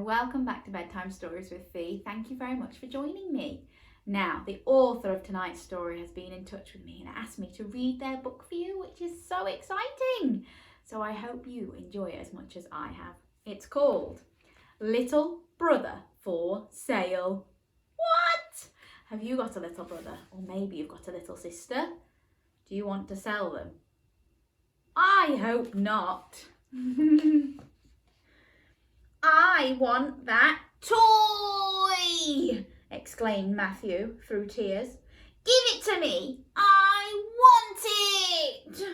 and welcome back to Bedtime Stories with Fee. Thank you very much for joining me. Now, the author of tonight's story has been in touch with me and asked me to read their book for you, which is so exciting. So I hope you enjoy it as much as I have. It's called Little Brother for Sale. What? Have you got a little brother? Or maybe you've got a little sister? Do you want to sell them? I hope not. I want that toy! Exclaimed Matthew through tears. Give it to me! I want it!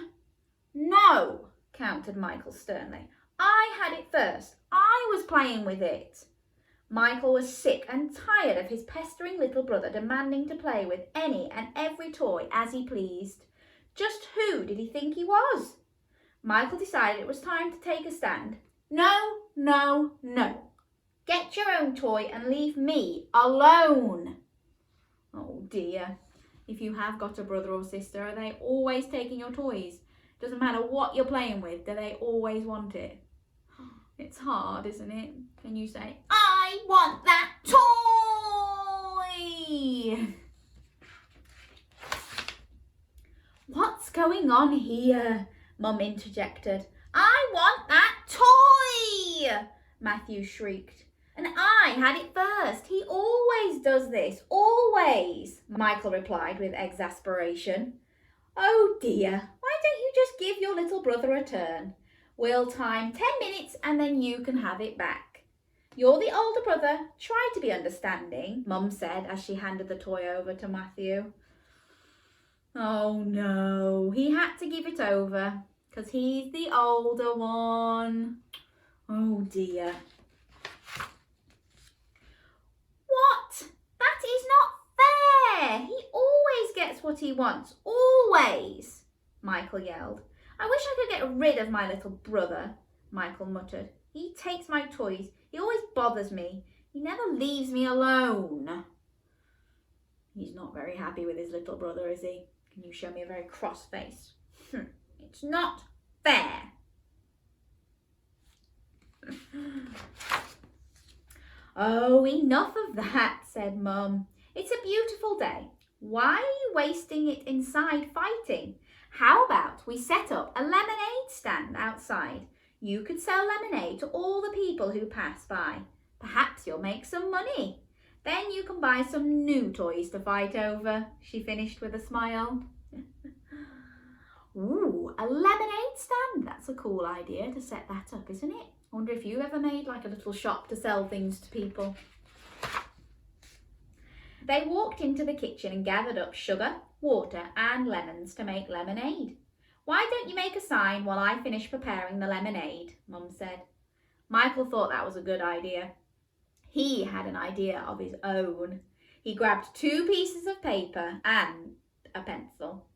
No, countered Michael sternly. I had it first. I was playing with it. Michael was sick and tired of his pestering little brother demanding to play with any and every toy as he pleased. Just who did he think he was? Michael decided it was time to take a stand. No, no, no. Get your own toy and leave me alone. Oh dear. If you have got a brother or sister, are they always taking your toys? Doesn't matter what you're playing with, do they always want it? It's hard, isn't it? Can you say, I want that toy? What's going on here? Mum interjected. I want that toy! Matthew shrieked. And I had it first. He always does this. Always, Michael replied with exasperation. Oh dear, why don't you just give your little brother a turn? We'll time 10 minutes and then you can have it back. You're the older brother. Try to be understanding, Mum said as she handed the toy over to Matthew. Oh no, he had to give it over because he's the older one. Oh dear. What? That is not fair. He always gets what he wants. Always, Michael yelled. I wish I could get rid of my little brother, Michael muttered. He takes my toys. He always bothers me. He never leaves me alone. He's not very happy with his little brother, is he? Can you show me a very cross face? It's not fair. Oh, enough of that, said Mum. It's a beautiful day. Why are you wasting it inside fighting? How about we set up a lemonade stand outside? You could sell lemonade to all the people who pass by. Perhaps you'll make some money. Then you can buy some new toys to fight over, she finished with a smile. Ooh, a lemonade stand. That's a cool idea to set that up, isn't it? I wonder if you ever made like a little shop to sell things to people. They walked into the kitchen and gathered up sugar, water and lemons to make lemonade. Why don't you make a sign while I finish preparing the lemonade, Mum said. Michael thought that was a good idea. He had an idea of his own. He grabbed 2 pieces of paper and a pencil.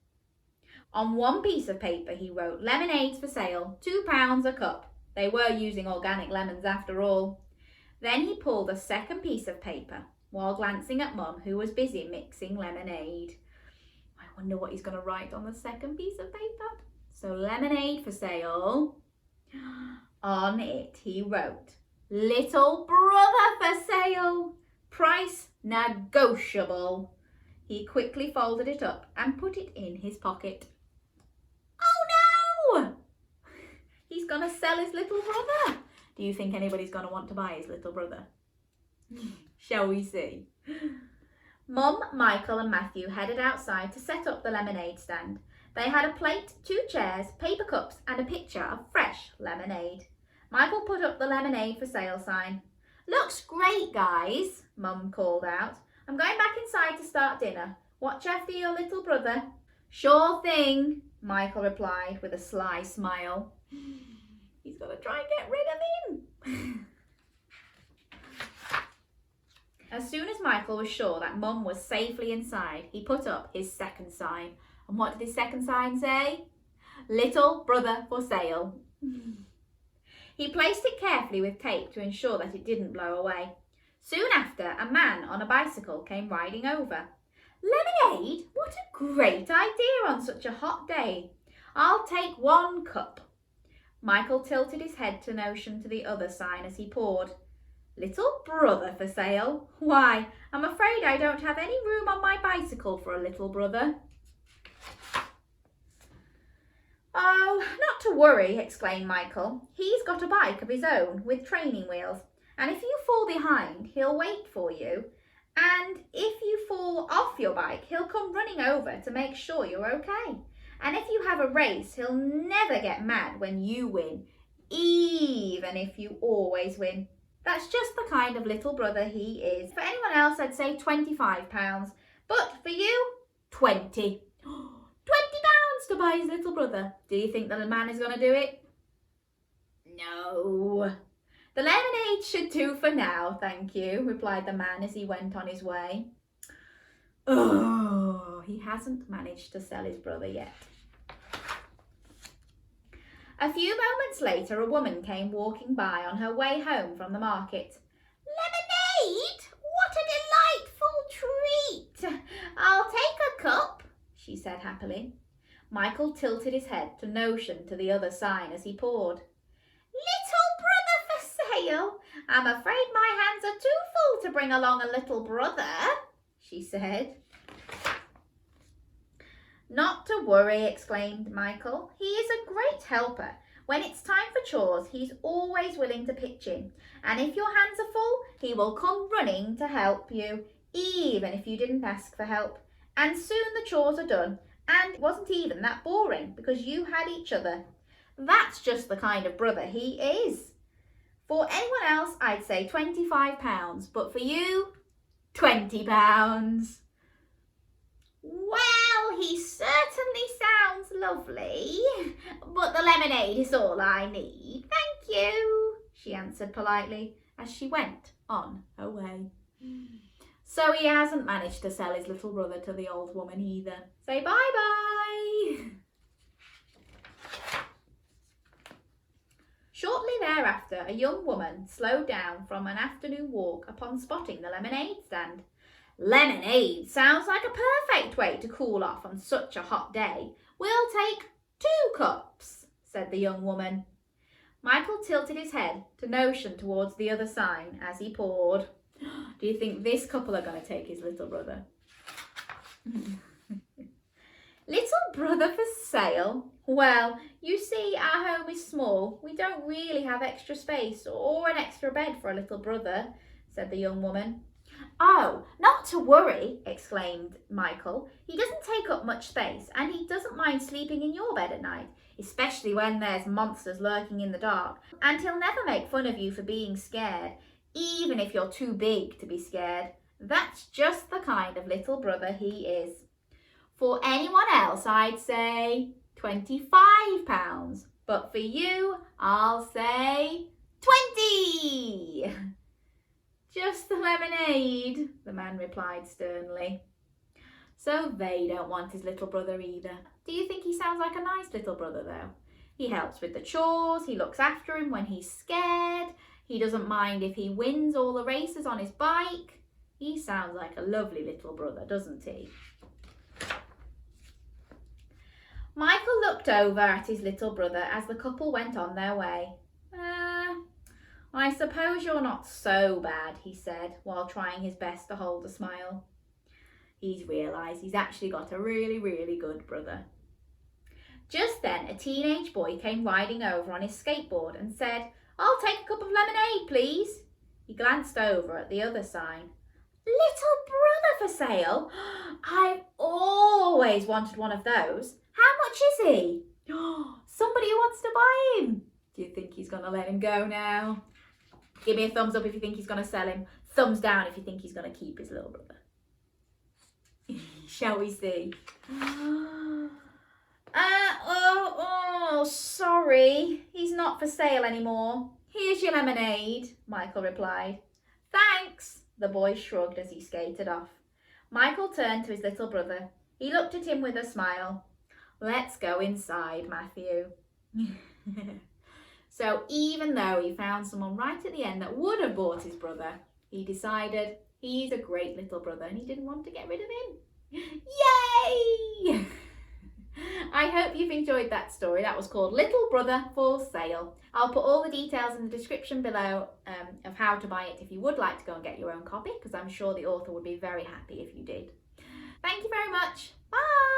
On one piece of paper he wrote, lemonades for sale, £2 a cup. They were using organic lemons after all. Then he pulled a second piece of paper while glancing at Mum, who was busy mixing lemonade. I wonder what he's going to write on the second piece of paper. So lemonade for sale. On it he wrote, little brother for sale, price negotiable. He quickly folded it up and put it in his pocket. Oh no! He's going to sell his little brother. Do you think anybody's going to want to buy his little brother? Shall we see? Mum, Michael and Matthew headed outside to set up the lemonade stand. They had a plate, 2 chairs, paper cups and a pitcher of fresh lemonade. Michael put up the lemonade for sale sign. Looks great, guys, Mum called out. I'm going back inside to start dinner. Watch after your little brother. Sure thing, Michael replied with a sly smile. He's got to try and get rid of him. As soon as Michael was sure that Mum was safely inside, he put up his second sign. And what did his second sign say? Little brother for sale. He placed it carefully with tape to ensure that it didn't blow away. Soon after, a man on a bicycle came riding over. Lemonade? What a great idea on such a hot day. I'll take 1 cup. Michael tilted his head to motion to the other sign as he poured. Little brother for sale? Why, I'm afraid I don't have any room on my bicycle for a little brother. Oh, not to worry, exclaimed Michael. He's got a bike of his own with training wheels, and if you fall behind, he'll wait for you. And if you fall off your bike, he'll come running over to make sure you're okay. And if you have a race, he'll never get mad when you win, even if you always win. That's just the kind of little brother he is. For anyone else, I'd say £25. But for you, 20. £20 to buy his little brother. Do you think that the man is going to do it? No. The lemonade should do for now, thank you, replied the man as he went on his way. Oh, he hasn't managed to sell his brother yet. A few moments later, a woman came walking by on her way home from the market. Lemonade? What a delightful treat! I'll take a cup, she said happily. Michael tilted his head to motion to the other sign as he poured. Little brother for sale? I'm afraid my hands are too full to bring along a little brother, she said. Not to worry, exclaimed Michael. He is a great helper. When it's time for chores, he's always willing to pitch in. And if your hands are full, he will come running to help you, even if you didn't ask for help. And soon the chores are done. And it wasn't even that boring because you had each other. That's just the kind of brother he is. For anyone else, I'd say £25, but for you, £20. Well, he certainly sounds lovely, but the lemonade is all I need. Thank you, she answered politely as she went on her way. So he hasn't managed to sell his little brother to the old woman either. Say bye-bye. Shortly thereafter, a young woman slowed down from an afternoon walk upon spotting the lemonade stand. Lemonade sounds like a perfect way to cool off on such a hot day. We'll take 2 cups, said the young woman. Michael tilted his head to motion towards the other sign as he poured. Do you think this couple are going to take his little brother? Little brother for sale? Well, you see, our home is small. We don't really have extra space or an extra bed for a little brother, said the young woman. Oh, not to worry, exclaimed Michael. He doesn't take up much space and he doesn't mind sleeping in your bed at night, especially when there's monsters lurking in the dark. And he'll never make fun of you for being scared, even if you're too big to be scared. That's just the kind of little brother he is. For anyone else, I'd say £25, but for you, I'll say 20. Just the lemonade, the man replied sternly. So they don't want his little brother either. Do you think he sounds like a nice little brother though? He helps with the chores, he looks after him when he's scared, he doesn't mind if he wins all the races on his bike. He sounds like a lovely little brother, doesn't he? Michael looked over at his little brother as the couple went on their way. I suppose you're not so bad, he said, while trying his best to hold a smile. He's realised he's actually got a really, really good brother. Just then, a teenage boy came riding over on his skateboard and said, I'll take a cup of lemonade, please. He glanced over at the other sign. Little brother for sale? I've always wanted one of those. How much is he? Somebody who wants to buy him. Do you think he's going to let him go now? Give me a thumbs up if you think he's going to sell him. Thumbs down if you think he's going to keep his little brother. Shall we see? Sorry. He's not for sale anymore. Here's your lemonade, Michael replied. Thanks, the boy shrugged as he skated off. Michael turned to his little brother. He looked at him with a smile. Let's go inside, Matthew. So even though he found someone right at the end that would have bought his brother, he decided he's a great little brother and he didn't want to get rid of him. Yay! I hope you've enjoyed that story. That was called Little Brother for Sale. I'll put all the details in the description below of how to buy it if you would like to go and get your own copy, because I'm sure the author would be very happy if you did. Thank you very much. Bye.